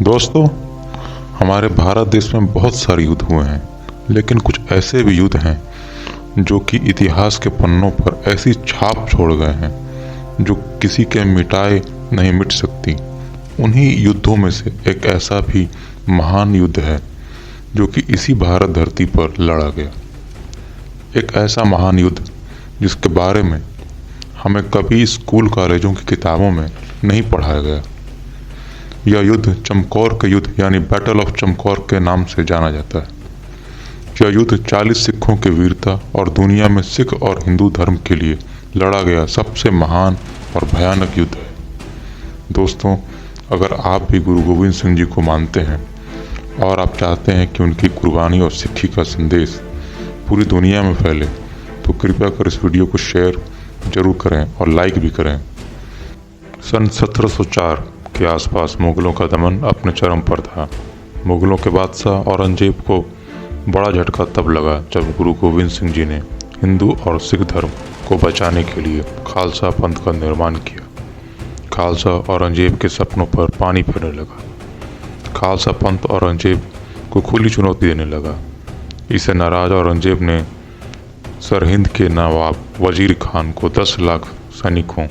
दोस्तों, हमारे भारत देश में बहुत सारे युद्ध हुए हैं, लेकिन कुछ ऐसे भी युद्ध हैं जो कि इतिहास के पन्नों पर ऐसी छाप छोड़ गए हैं जो किसी के मिटाए नहीं मिट सकती। उन्हीं युद्धों में से एक ऐसा भी महान युद्ध है जो कि इसी भारत धरती पर लड़ा गया। एक ऐसा महान युद्ध जिसके बारे में हमें कभी स्कूल कॉलेजों की किताबों में नहीं पढ़ाया गया। यह युद्ध चमकौर के युद्ध यानी बैटल ऑफ चमकौर के नाम से जाना जाता है। यह युद्ध 40 सिखों की वीरता और दुनिया में सिख और हिंदू धर्म के लिए लड़ा गया सबसे महान और भयानक युद्ध है। दोस्तों, अगर आप भी गुरु गोविंद सिंह जी को मानते हैं और आप चाहते हैं कि उनकी कुर्बानी और सिक्खी का संदेश पूरी दुनिया में फैले, तो कृपया कर इस वीडियो को शेयर जरूर करें और लाइक भी करें। सन 1704 के आसपास मुगलों का दमन अपने चरम पर था। मुगलों के बादशाह औरंगजेब को बड़ा झटका तब लगा जब गुरु गोविंद सिंह जी ने हिंदू और सिख धर्म को बचाने के लिए खालसा पंथ का निर्माण किया। खालसा औरंगजेब के सपनों पर पानी फेरने लगा। खालसा पंथ औरंगजेब को खुली चुनौती देने लगा। इससे नाराज औरंगजेब ने सरहिंद के नवाब वजीर खान को 10 लाख सैनिकों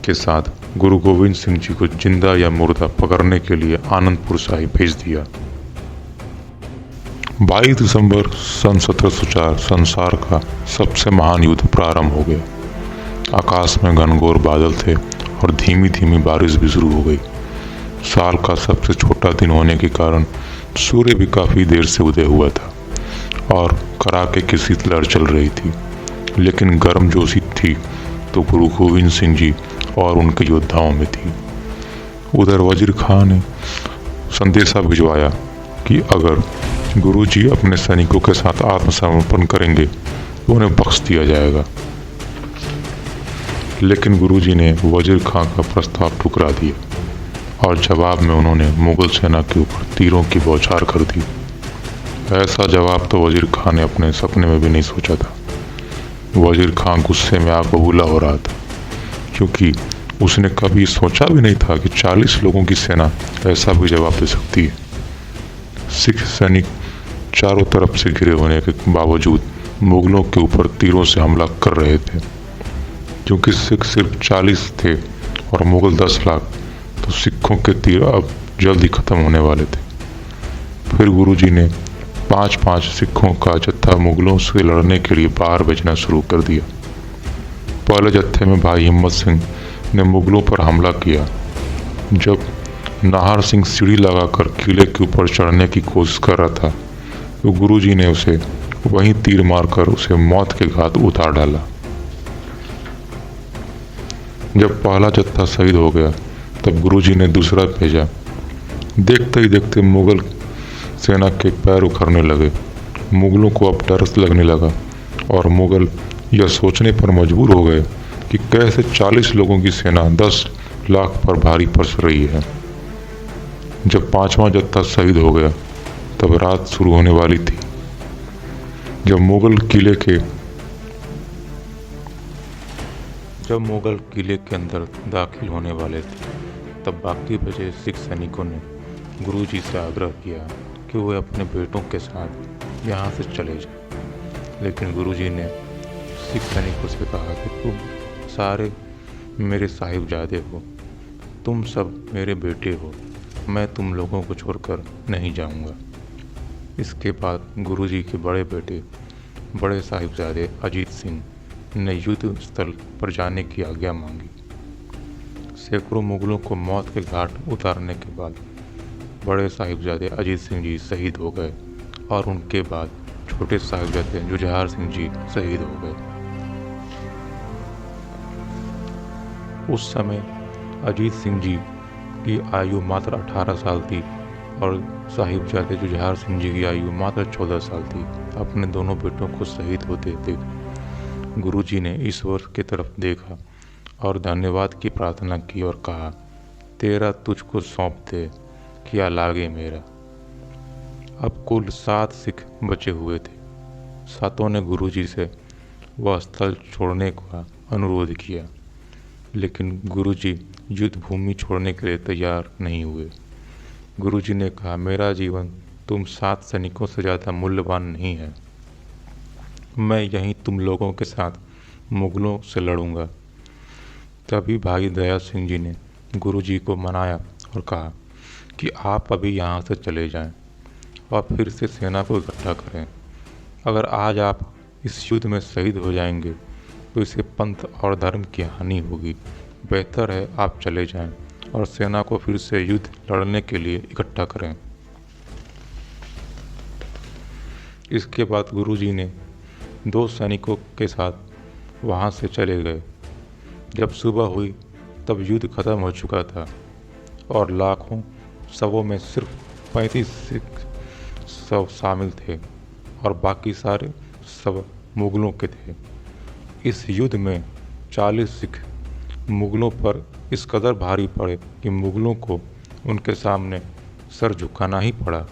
के साथ गुरु गोविंद सिंह जी को जिंदा या मुर्दा पकड़ने के लिए आनंदपुर साहिब भेज दिया। 22 दिसंबर सन 1704 संसार का सबसे महान युद्ध प्रारंभ हो गया। आकाश में घनघोर बादल थे और धीमी धीमी बारिश भी शुरू हो गई। साल का सबसे छोटा दिन होने के कारण सूर्य भी काफ़ी देर से उदय हुआ था और कड़ाके की शीतलहर चल रही थी, लेकिन गर्मजोशी थी तो गुरु गोविंद सिंह जी और उनके योद्धाओं में थी। उधर वजीर खान ने संदेशा भिजवाया कि अगर गुरुजी अपने सैनिकों के साथ आत्मसमर्पण करेंगे तो उन्हें बख्श दिया जाएगा, लेकिन गुरुजी ने वजीर खान का प्रस्ताव ठुकरा दिया और जवाब में उन्होंने मुगल सेना के ऊपर तीरों की बौछार कर दी। ऐसा जवाब तो वजीर खान ने अपने सपने में भी नहीं सोचा था। वजीर खान गुस्से में आग बबूला हो रहा था, क्योंकि उसने कभी सोचा भी नहीं था कि 40 लोगों की सेना ऐसा भी जवाब दे सकती है। सिख सैनिक चारों तरफ से घिरे होने के बावजूद मुगलों के ऊपर तीरों से हमला कर रहे थे। क्योंकि सिख सिर्फ 40 थे और मुगल 10 लाख, तो सिखों के तीर अब जल्द ही खत्म होने वाले थे। फिर गुरुजी ने 5-5 सिखों का जत्था मुगलों से लड़ने के लिए बाहर भेजना शुरू कर दिया। पहले जत्थे में भाई हिम्मत सिंह ने मुगलों पर हमला किया। जब नाहर सिंह सीढ़ी लगाकर किले के ऊपर चढ़ने की कोशिश कर रहा था तो गुरुजी ने उसे वहीं तीर मारकर उसे मौत के घाट उतार डाला। जब पहला जत्था शहीद हो गया तब गुरुजी ने दूसरा भेजा। देखते ही देखते मुगल सेना के पैर उखड़ने लगे। मुगलों को अब डर लगने लगा और मुगल यह सोचने पर मजबूर हो गए कि कैसे 40 लोगों की सेना 10 लाख पर भारी पड़ रही है। जब 5वां जत्था शहीद हो गया तब रात शुरू होने वाली थी। जब मुगल किले के अंदर दाखिल होने वाले थे तब बाकी बचे सिख सैनिकों ने गुरुजी से आग्रह किया कि वे अपने बेटों के साथ यहाँ से चले जाएं। लेकिन गुरुजी ने सिख सैनिकों से कहा कि तुम सारे मेरे साहिबजादे हो, तुम सब मेरे बेटे हो, मैं तुम लोगों को छोड़कर नहीं जाऊंगा। इसके बाद गुरुजी के बड़े बेटे बड़े साहिबजादे अजीत सिंह ने युद्ध स्थल पर जाने की आज्ञा मांगी। सैकड़ों मुगलों को मौत के घाट उतारने के बाद बड़े साहिबजादे अजीत सिंह जी शहीद हो गए और उनके बाद छोटे साहिबजादे जुझार सिंह जी शहीद हो गए। उस समय अजीत सिंह जी की आयु मात्र 18 साल थी और साहिबजादे जुझार सिंह जी की आयु मात्र 14 साल थी। अपने दोनों बेटों को शहीद होते देख गुरुजी ने ईश्वर की तरफ देखा और धन्यवाद की प्रार्थना की और कहा, तेरा तुझको सौंप दे, क्या लागे मेरा। अब कुल 7 सिख बचे हुए थे। सातों ने गुरुजी से वह स्थल छोड़ने का अनुरोध किया, लेकिन गुरुजी युद्ध भूमि छोड़ने के लिए तैयार नहीं हुए। गुरुजी ने कहा, मेरा जीवन तुम 7 सैनिकों से ज़्यादा मूल्यवान नहीं है। मैं यहीं तुम लोगों के साथ मुगलों से लड़ूंगा। तभी भाई दया सिंह जी ने गुरुजी को मनाया और कहा कि आप अभी यहाँ से चले जाएं और फिर से सेना को इकट्ठा करें। अगर आज आप इस युद्ध में शहीद हो जाएंगे तो इससे पंथ और धर्म की हानि होगी। बेहतर है आप चले जाएं और सेना को फिर से युद्ध लड़ने के लिए इकट्ठा करें। इसके बाद गुरुजी ने 2 सैनिकों के साथ वहाँ से चले गए। जब सुबह हुई तब युद्ध खत्म हो चुका था और लाखों शवों में सिर्फ 35 सिख शव शामिल थे और बाकी सारे शव मुगलों के थे। इस युद्ध में 40 सिख मुगलों पर इस कदर भारी पड़े कि मुगलों को उनके सामने सर झुकाना ही पड़ा।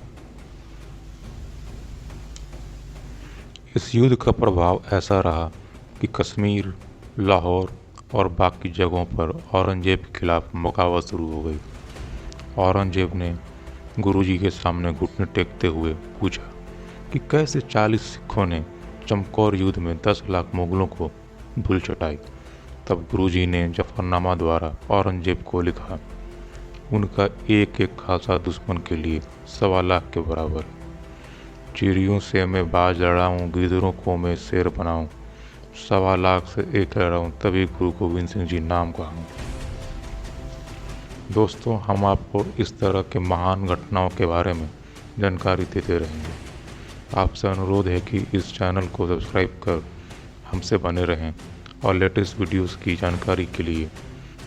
इस युद्ध का प्रभाव ऐसा रहा कि कश्मीर, लाहौर और बाकी जगहों पर औरंगजेब के खिलाफ बगावत शुरू हो गई। औरंगजेब ने गुरुजी के सामने घुटने टेकते हुए पूछा कि कैसे 40 सिखों ने चमकौर युद्ध में 10 लाख मुगलों को धूल चटाई। तब गुरुजी ने जफरनामा द्वारा औरंगजेब को लिखा, उनका एक एक खासा दुश्मन के लिए 1.25 लाख के बराबर। चिड़ियों से मैं बाज लड़ाऊँ, गिदरों को मैं शेर बनाऊँ, 1.25 लाख से एक लड़ाऊँ, तभी गुरु गोविंद सिंह जी नाम कहूँ। दोस्तों, हम आपको इस तरह के महान घटनाओं के बारे में जानकारी देते रहेंगे। आपसे अनुरोध है कि इस चैनल को सब्सक्राइब कर हमसे बने रहें और लेटेस्ट वीडियोस की जानकारी के लिए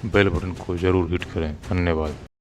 बेल बटन को ज़रूर हिट करें। धन्यवाद।